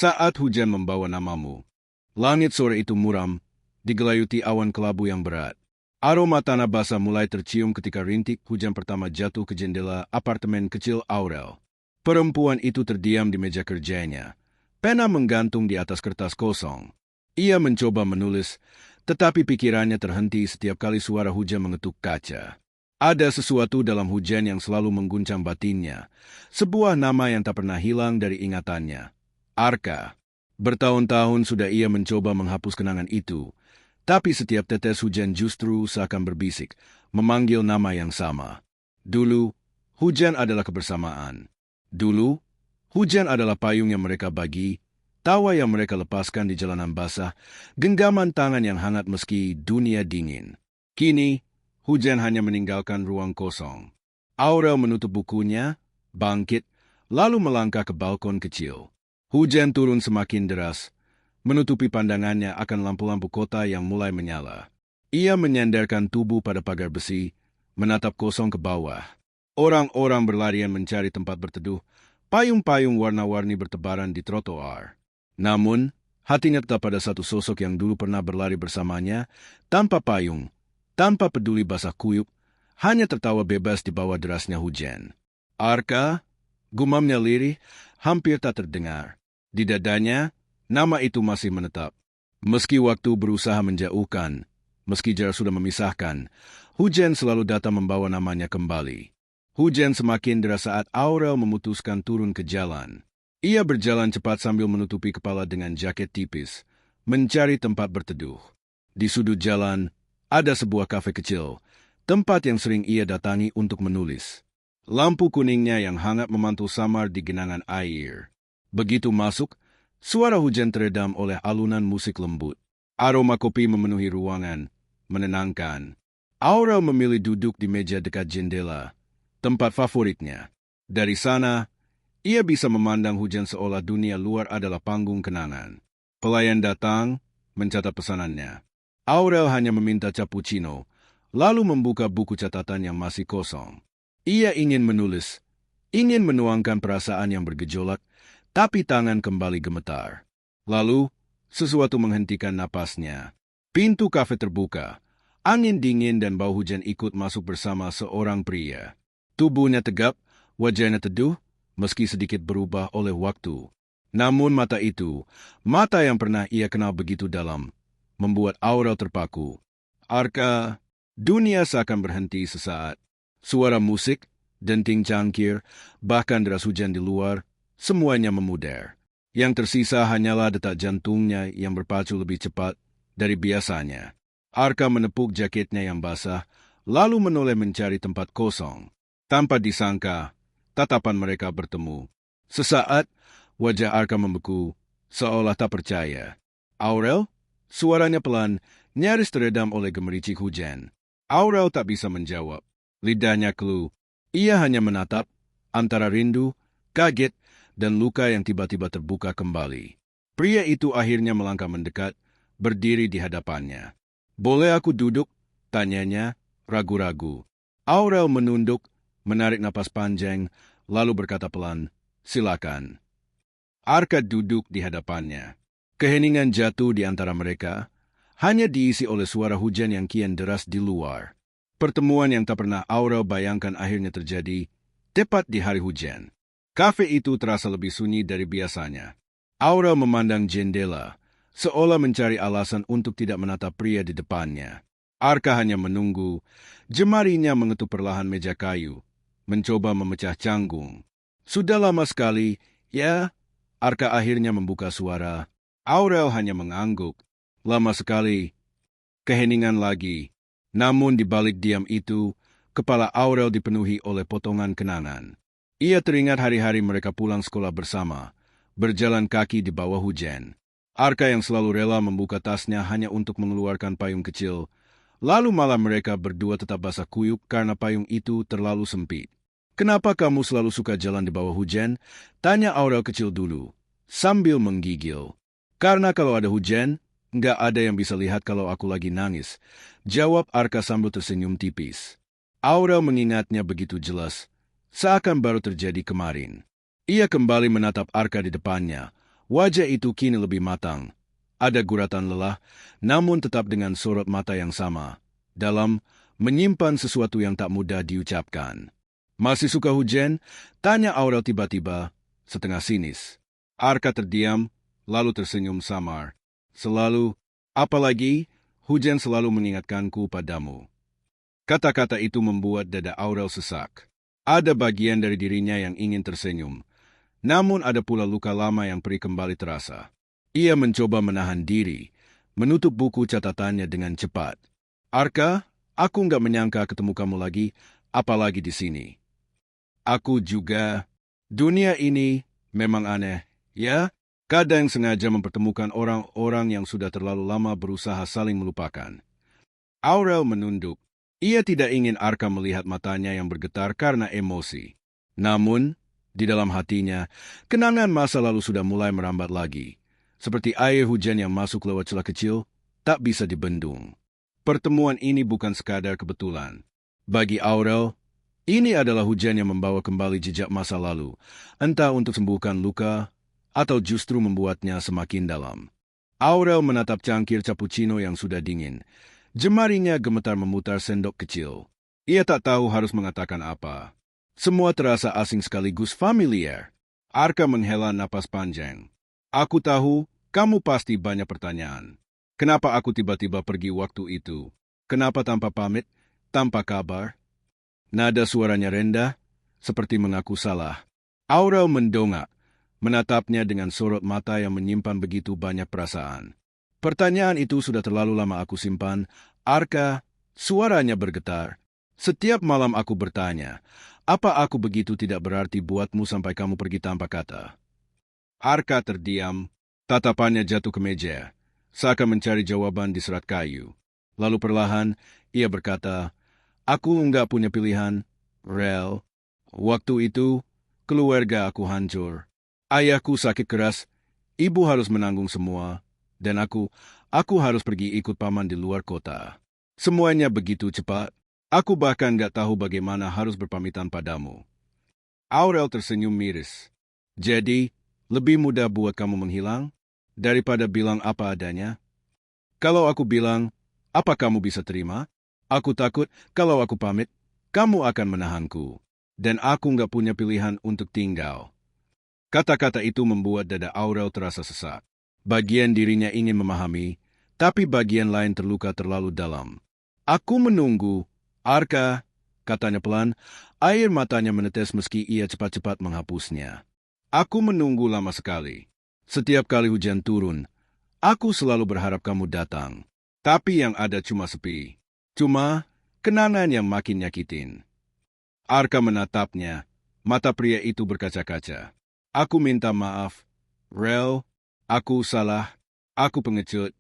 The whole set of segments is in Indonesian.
Saat hujan membawa namamu, langit sore itu muram, digelayuti awan kelabu yang berat. Aroma tanah basah mulai tercium ketika rintik hujan pertama jatuh ke jendela apartemen kecil Aurel. Perempuan itu terdiam di meja kerjanya. Pena menggantung di atas kertas kosong. Ia mencoba menulis, tetapi pikirannya terhenti setiap kali suara hujan mengetuk kaca. Ada sesuatu dalam hujan yang selalu mengguncang batinnya, sebuah nama yang tak pernah hilang dari ingatannya. Arka. Bertahun-tahun sudah ia mencoba menghapus kenangan itu, tapi setiap tetes hujan justru seakan berbisik, memanggil nama yang sama. Dulu, hujan adalah kebersamaan. Dulu, hujan adalah payung yang mereka bagi, tawa yang mereka lepaskan di jalanan basah, genggaman tangan yang hangat meski dunia dingin. Kini, hujan hanya meninggalkan ruang kosong. Aurel menutup bukunya, bangkit, lalu melangkah ke balkon kecil. Hujan turun semakin deras, menutupi pandangannya akan lampu-lampu kota yang mulai menyala. Ia menyandarkan tubuh pada pagar besi, menatap kosong ke bawah. Orang-orang berlarian mencari tempat berteduh, payung-payung warna-warni bertebaran di trotoar. Namun, hatinya tetap pada satu sosok yang dulu pernah berlari bersamanya, tanpa payung, tanpa peduli basah kuyup, hanya tertawa bebas di bawah derasnya hujan. Arka, gumamnya lirih, hampir tak terdengar. Di dadanya, nama itu masih menetap. Meski waktu berusaha menjauhkan, meski jarak sudah memisahkan, hujan selalu datang membawa namanya kembali. Hujan semakin deras saat Aurel memutuskan turun ke jalan. Ia berjalan cepat sambil menutupi kepala dengan jaket tipis, mencari tempat berteduh. Di sudut jalan, ada sebuah kafe kecil, tempat yang sering ia datangi untuk menulis. Lampu kuningnya yang hangat memantul samar di genangan air. Begitu masuk, suara hujan teredam oleh alunan musik lembut. Aroma kopi memenuhi ruangan, menenangkan. Aurel memilih duduk di meja dekat jendela, tempat favoritnya. Dari sana, ia bisa memandang hujan seolah dunia luar adalah panggung kenangan. Pelayan datang, mencatat pesanannya. Aurel hanya meminta cappuccino, lalu membuka buku catatan yang masih kosong. Ia ingin menulis, ingin menuangkan perasaan yang bergejolak, tapi tangan kembali gemetar. Lalu, sesuatu menghentikan napasnya. Pintu kafe terbuka. Angin dingin dan bau hujan ikut masuk bersama seorang pria. Tubuhnya tegap, wajahnya teduh, meski sedikit berubah oleh waktu. Namun mata itu, mata yang pernah ia kenal begitu dalam, membuat Aurel terpaku. Arka, dunia seakan berhenti sesaat. Suara musik, denting cangkir, bahkan deras hujan di luar, semuanya memudar. Yang tersisa hanyalah detak jantungnya yang berpacu lebih cepat dari biasanya. Arka menepuk jaketnya yang basah, lalu menoleh mencari tempat kosong. Tanpa disangka, tatapan mereka bertemu. Sesaat, wajah Arka membeku, seolah tak percaya. Aurel? Suaranya pelan, nyaris teredam oleh gemericik hujan. Aurel tak bisa menjawab. Lidahnya keluh. Ia hanya menatap, antara rindu, kaget, dan luka yang tiba-tiba terbuka kembali. Pria itu akhirnya melangkah mendekat, berdiri di hadapannya. "Boleh aku duduk?" tanyanya, ragu-ragu. Aurel menunduk, menarik napas panjang, lalu berkata pelan, "Silakan." Arka duduk di hadapannya. Keheningan jatuh di antara mereka, hanya diisi oleh suara hujan yang kian deras di luar. Pertemuan yang tak pernah Aurel bayangkan akhirnya terjadi, tepat di hari hujan. Kafe itu terasa lebih sunyi dari biasanya. Aurel memandang jendela, seolah mencari alasan untuk tidak menatap pria di depannya. Arka hanya menunggu, jemarinya mengetuk perlahan meja kayu, mencoba memecah canggung. Sudah lama sekali, ya? Arka akhirnya membuka suara. Aurel hanya mengangguk. Lama sekali. Keheningan lagi. Namun di balik diam itu, kepala Aurel dipenuhi oleh potongan kenangan. Ia teringat hari-hari mereka pulang sekolah bersama, berjalan kaki di bawah hujan. Arka yang selalu rela membuka tasnya hanya untuk mengeluarkan payung kecil, lalu malam mereka berdua tetap basah kuyup karena payung itu terlalu sempit. "Kenapa kamu selalu suka jalan di bawah hujan?" tanya Aurel kecil dulu, sambil menggigil. "Karena kalau ada hujan, nggak ada yang bisa lihat kalau aku lagi nangis," jawab Arka sambil tersenyum tipis. Aurel mengingatnya begitu jelas, seakan baru terjadi kemarin. Ia kembali menatap Arka di depannya, Wajah itu kini lebih matang. Ada guratan lelah, namun tetap dengan sorot mata yang sama. Dalam menyimpan sesuatu yang tak mudah diucapkan. Masih suka hujan? Tanya Aurel tiba-tiba, setengah sinis. Arka terdiam, lalu tersenyum samar. Selalu, apalagi, hujan selalu mengingatkanku padamu. Kata-kata itu membuat dada Aurel sesak. Ada bagian dari dirinya yang ingin tersenyum. Namun ada pula luka lama yang perih kembali terasa. Ia mencoba menahan diri, menutup buku catatannya dengan cepat. Arka, aku nggak menyangka ketemu kamu lagi, apalagi di sini. Aku juga. Dunia ini memang aneh, ya? Kadang sengaja mempertemukan orang-orang yang sudah terlalu lama berusaha saling melupakan. Aurel menunduk. Ia tidak ingin Arka melihat matanya yang bergetar karena emosi. Namun, di dalam hatinya, kenangan masa lalu sudah mulai merambat lagi. Seperti air hujan yang masuk lewat celah kecil, tak bisa dibendung. Pertemuan ini bukan sekadar kebetulan. Bagi Aurel, ini adalah hujan yang membawa kembali jejak masa lalu, entah untuk sembuhkan luka, atau justru membuatnya semakin dalam. Aurel menatap cangkir cappuccino yang sudah dingin. Jemarinya gemetar memutar sendok kecil. Ia tak tahu harus mengatakan apa. Semua terasa asing sekaligus familiar. Arka menghela napas panjang. Aku tahu, kamu pasti banyak pertanyaan. Kenapa aku tiba-tiba pergi waktu itu? Kenapa tanpa pamit, tanpa kabar? Nada suaranya rendah, seperti mengaku salah. Aurel mendongak, menatapnya dengan sorot mata yang menyimpan begitu banyak perasaan. Pertanyaan itu sudah terlalu lama aku simpan. Arka, suaranya bergetar. Setiap malam aku bertanya, apa aku begitu tidak berarti buatmu sampai kamu pergi tanpa kata? Arka terdiam, tatapannya jatuh ke meja, seakan mencari jawaban di serat kayu. Lalu perlahan, ia berkata, aku enggak punya pilihan, Rel. Waktu itu, keluarga aku hancur. Ayahku sakit keras, ibu harus menanggung semua, dan aku harus pergi ikut paman di luar kota. Semuanya begitu cepat. Aku bahkan gak tahu bagaimana harus berpamitan padamu. Aurel tersenyum miris. Jadi, lebih mudah buat kamu menghilang daripada bilang apa adanya? Kalau aku bilang, apa kamu bisa terima? Aku takut kalau aku pamit, kamu akan menahanku. Dan aku gak punya pilihan untuk tinggal. Kata-kata itu membuat dada Aurel terasa sesak. Bagian dirinya ingin memahami, tapi bagian lain terluka terlalu dalam. Aku menunggu. Arka, katanya pelan, air matanya menetes meski ia cepat-cepat menghapusnya. Aku menunggu lama sekali. Setiap kali hujan turun, aku selalu berharap kamu datang. Tapi yang ada cuma sepi. Cuma kenangan yang makin nyakitin. Arka menatapnya, mata pria itu berkaca-kaca. Aku minta maaf. Rel, aku salah. Aku pengecut.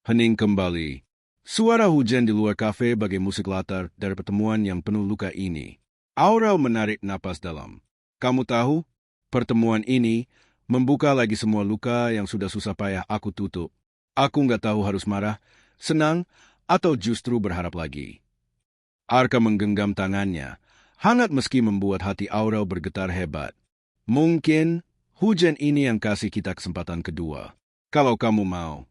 Hening kembali. Suara hujan di luar kafe bagai musik latar dari pertemuan yang penuh luka ini. Aurel menarik napas dalam. Kamu tahu, pertemuan ini membuka lagi semua luka yang sudah susah payah aku tutup. Aku nggak tahu harus marah, senang, atau justru berharap lagi. Arka menggenggam tangannya, hangat meski membuat hati Aurel bergetar hebat. Mungkin hujan ini yang kasih kita kesempatan kedua. Kalau kamu mau.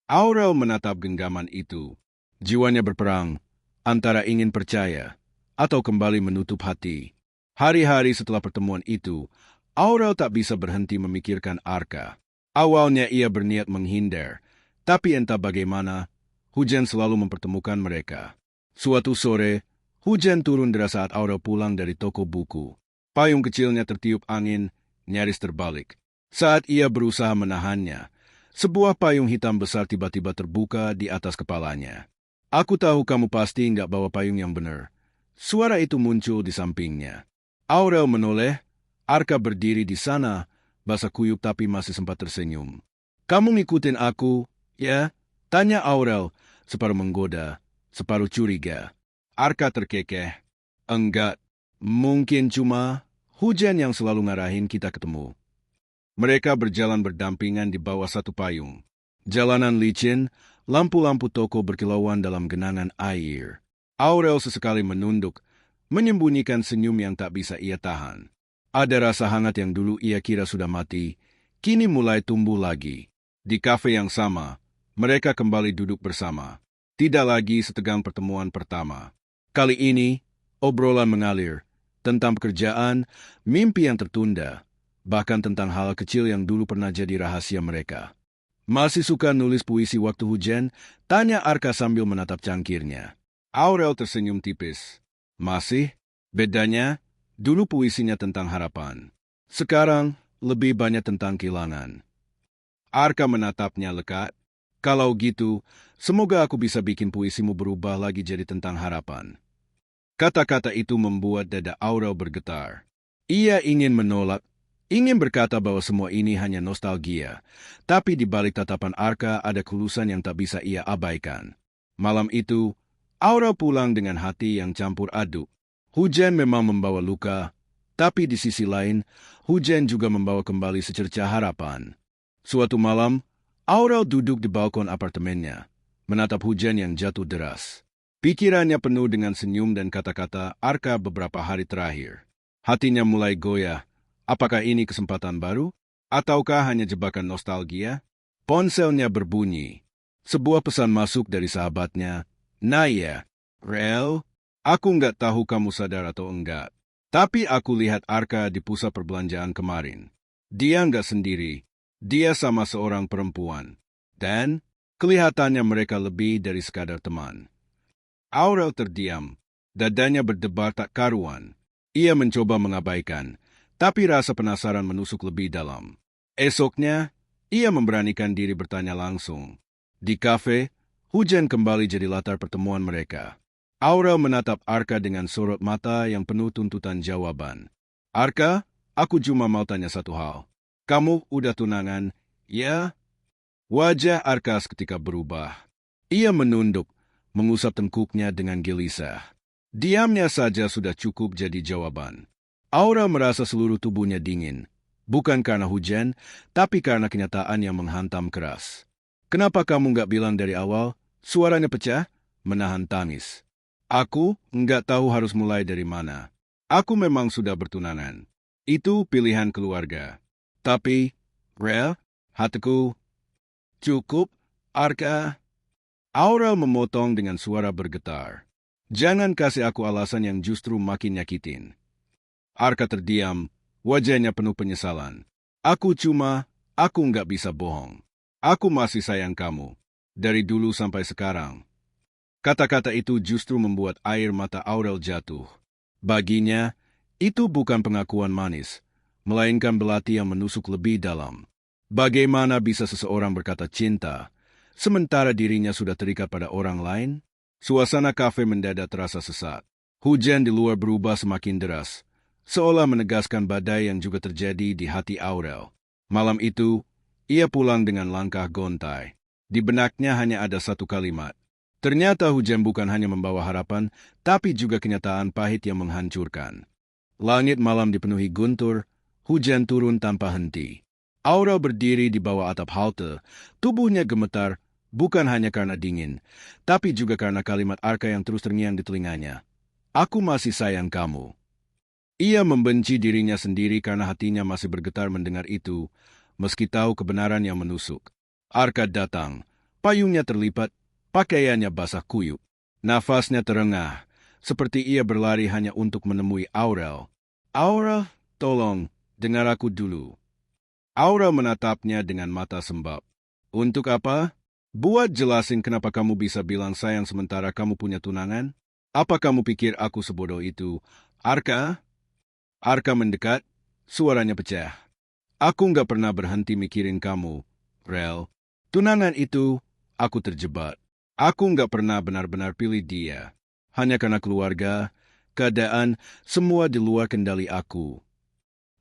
Aurel menatap genggaman itu. Jiwanya berperang, antara ingin percaya atau kembali menutup hati. Hari-hari setelah pertemuan itu, Aurel tak bisa berhenti memikirkan Arka. Awalnya ia berniat menghindar, tapi entah bagaimana, hujan selalu mempertemukan mereka. Suatu sore, hujan turun deras saat Aurel pulang dari toko buku. Payung kecilnya tertiup angin, nyaris terbalik. Saat ia berusaha menahannya, sebuah payung hitam besar tiba-tiba terbuka di atas kepalanya. Aku tahu kamu pasti nggak bawa payung yang benar. Suara itu muncul di sampingnya. Aurel menoleh, Arka berdiri di sana, basah kuyup tapi masih sempat tersenyum. Kamu ngikutin aku, ya? Tanya Aurel, separuh menggoda, separuh curiga. Arka terkekeh. Enggak, mungkin cuma hujan yang selalu ngarahin kita ketemu. Mereka berjalan berdampingan di bawah satu payung. Jalanan licin, lampu-lampu toko berkilauan dalam genangan air. Aurel sesekali menunduk, menyembunyikan senyum yang tak bisa ia tahan. Ada rasa hangat yang dulu ia kira sudah mati, kini mulai tumbuh lagi. Di kafe yang sama, mereka kembali duduk bersama. Tidak lagi setegang pertemuan pertama. Kali ini, obrolan mengalir tentang pekerjaan, mimpi yang tertunda, bahkan tentang hal kecil yang dulu pernah jadi rahasia mereka. Masih suka nulis puisi waktu hujan? Tanya Arka sambil menatap cangkirnya. Aurel tersenyum tipis. Masih? Bedanya, dulu puisinya tentang harapan. Sekarang, lebih banyak tentang kehilangan. Arka menatapnya lekat. Kalau gitu, semoga aku bisa bikin puisimu berubah lagi jadi tentang harapan. Kata-kata itu membuat dada Aurel bergetar. Ia ingin menolak, ingin berkata bahwa semua ini hanya nostalgia, tapi di balik tatapan Arka ada ketulusan yang tak bisa ia abaikan. Malam itu, Aurel pulang dengan hati yang campur aduk. Hujan memang membawa luka, tapi di sisi lain, hujan juga membawa kembali secercah harapan. Suatu malam, Aurel duduk di balkon apartemennya, menatap hujan yang jatuh deras. Pikirannya penuh dengan senyum dan kata-kata Arka beberapa hari terakhir. Hatinya mulai goyah. Apakah ini kesempatan baru? Ataukah hanya jebakan nostalgia? Ponselnya berbunyi. Sebuah pesan masuk dari sahabatnya. Naya, Rel, aku nggak tahu kamu sadar atau enggak. Tapi aku lihat Arka di pusat perbelanjaan kemarin. Dia nggak sendiri. Dia sama seorang perempuan. Dan kelihatannya mereka lebih dari sekadar teman. Aurel terdiam. Dadanya berdebar tak karuan. Ia mencoba mengabaikan, tapi rasa penasaran menusuk lebih dalam. Esoknya, ia memberanikan diri bertanya langsung. Di kafe, hujan kembali jadi latar pertemuan mereka. Aurel menatap Arka dengan sorot mata yang penuh tuntutan jawaban. Arka, aku cuma mau tanya satu hal. Kamu udah tunangan, ya? Wajah Arka seketika berubah. Ia menunduk, mengusap tengkuknya dengan gelisah. Diamnya saja sudah cukup jadi jawaban. Aurel merasa seluruh tubuhnya dingin. Bukan karena hujan, tapi karena kenyataan yang menghantam keras. Kenapa kamu nggak bilang dari awal? Suaranya pecah, menahan tangis. Aku nggak tahu harus mulai dari mana. Aku memang sudah bertunangan. Itu pilihan keluarga. Tapi, Rel, hatiku, cukup, Arka. Aurel memotong dengan suara bergetar. Jangan kasih aku alasan yang justru makin nyakitin. Arka terdiam, wajahnya penuh penyesalan. Aku nggak bisa bohong. Aku masih sayang kamu. Dari dulu sampai sekarang. Kata-kata itu justru membuat air mata Aurel jatuh. Baginya, itu bukan pengakuan manis, melainkan belati yang menusuk lebih dalam. Bagaimana bisa seseorang berkata cinta, sementara dirinya sudah terikat pada orang lain? Suasana kafe mendadak terasa sesat. Hujan di luar berubah semakin deras, seolah menegaskan badai yang juga terjadi di hati Aurel. Malam itu, ia pulang dengan langkah gontai. Di benaknya hanya ada satu kalimat. Ternyata hujan bukan hanya membawa harapan, tapi juga kenyataan pahit yang menghancurkan. Langit malam dipenuhi guntur, hujan turun tanpa henti. Aurel berdiri di bawah atap halte, tubuhnya gemetar, bukan hanya karena dingin, tapi juga karena kalimat Arka yang terus terngiang di telinganya. Aku masih sayang kamu. Ia membenci dirinya sendiri karena hatinya masih bergetar mendengar itu, meski tahu kebenaran yang menusuk. Arka datang, payungnya terlipat, pakaiannya basah kuyup. Nafasnya terengah, seperti ia berlari hanya untuk menemui Aurel. Aurel, tolong, dengar aku dulu. Aurel menatapnya dengan mata sembab. Untuk apa? Buat jelasin kenapa kamu bisa bilang sayang sementara kamu punya tunangan? Apa kamu pikir aku sebodoh itu? Arka? Arka mendekat, suaranya pecah. Aku nggak pernah berhenti mikirin kamu, Rel. Tunangan itu, aku terjebak. Aku nggak pernah benar-benar pilih dia. Hanya karena keluarga, keadaan, semua di luar kendali aku.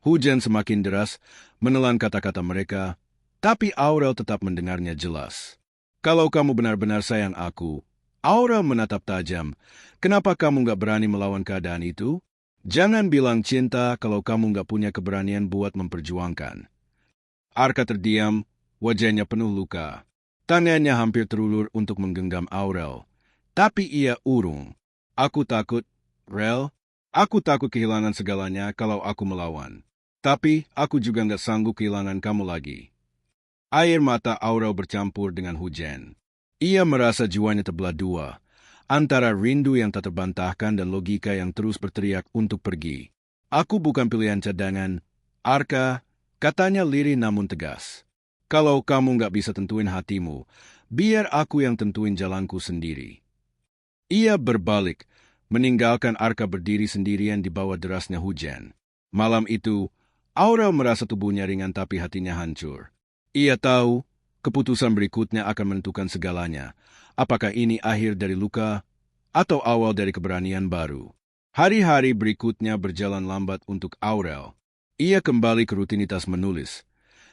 Hujan semakin deras, menelan kata-kata mereka, tapi Aurel tetap mendengarnya jelas. Kalau kamu benar-benar sayang aku, Aurel menatap tajam, kenapa kamu nggak berani melawan keadaan itu? Jangan bilang cinta kalau kamu nggak punya keberanian buat memperjuangkan. Arka terdiam, wajahnya penuh luka. Tangannya hampir terulur untuk menggenggam Aurel. Tapi ia urung. Aku takut, Rel. Aku takut kehilangan segalanya kalau aku melawan. Tapi aku juga nggak sanggup kehilangan kamu lagi. Air mata Aurel bercampur dengan hujan. Ia merasa jiwanya terbelah dua, antara rindu yang tak terbantahkan dan logika yang terus berteriak untuk pergi. Aku bukan pilihan cadangan, Arka, katanya lirih namun tegas. Kalau kamu nggak bisa tentuin hatimu, biar aku yang tentuin jalanku sendiri. Ia berbalik, meninggalkan Arka berdiri sendirian di bawah derasnya hujan. Malam itu, Aurel merasa tubuhnya ringan tapi hatinya hancur. Ia tahu, keputusan berikutnya akan menentukan segalanya. Apakah ini akhir dari luka, atau awal dari keberanian baru? Hari-hari berikutnya berjalan lambat untuk Aurel. Ia kembali ke rutinitas menulis.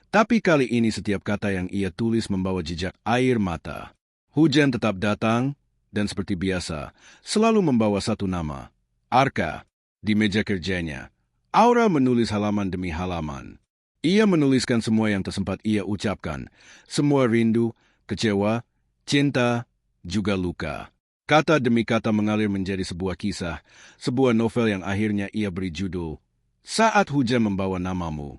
Tapi kali ini setiap kata yang ia tulis membawa jejak air mata. Hujan tetap datang, dan seperti biasa, selalu membawa satu nama. Arka. Di meja kerjanya, Aurel menulis halaman demi halaman. Ia menuliskan semua yang tersempat ia ucapkan. Semua rindu, kecewa, cinta, juga luka. Kata demi kata mengalir menjadi sebuah kisah, sebuah novel yang akhirnya ia beri judul, Saat Hujan Membawa Namamu.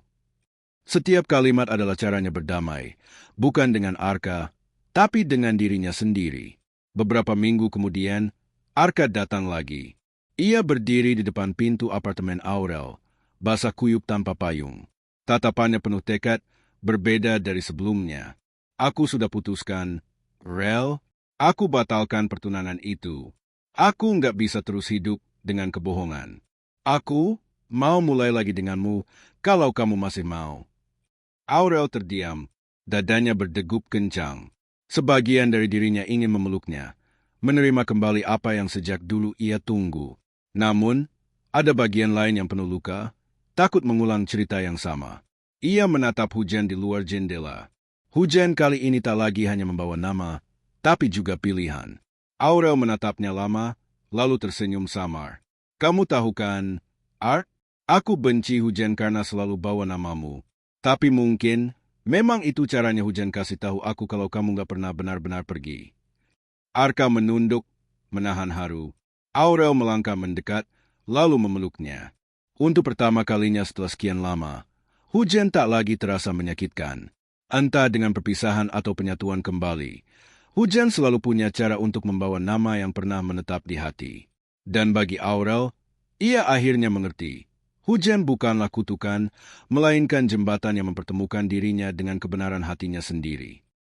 Setiap kalimat adalah caranya berdamai, bukan dengan Arka, tapi dengan dirinya sendiri. Beberapa minggu kemudian, Arka datang lagi. Ia berdiri di depan pintu apartemen Aurel, basah kuyup tanpa payung. Tatapannya penuh tekad, berbeda dari sebelumnya. Aku sudah putuskan, Rel, aku batalkan pertunangan itu. Aku nggak bisa terus hidup dengan kebohongan. Aku mau mulai lagi denganmu kalau kamu masih mau. Aurel terdiam, dadanya berdegup kencang. Sebagian dari dirinya ingin memeluknya, menerima kembali apa yang sejak dulu ia tunggu. Namun, ada bagian lain yang penuh luka, takut mengulang cerita yang sama. Ia menatap hujan di luar jendela. Hujan kali ini tak lagi hanya membawa nama, tapi juga pilihan. Aurel menatapnya lama, lalu tersenyum samar. Kamu tahu kan, Art? Aku benci hujan karena selalu bawa namamu. Tapi mungkin, memang itu caranya hujan kasih tahu aku kalau kamu gak pernah benar-benar pergi. Arka menunduk, menahan haru. Aurel melangkah mendekat, lalu memeluknya. Untuk pertama kalinya setelah sekian lama, hujan tak lagi terasa menyakitkan. Entah dengan perpisahan atau penyatuan kembali, hujan selalu punya cara untuk membawa nama yang pernah menetap di hati. Dan bagi Aurel, ia akhirnya mengerti. Hujan bukanlah kutukan, melainkan jembatan yang mempertemukan dirinya dengan kebenaran hatinya sendiri.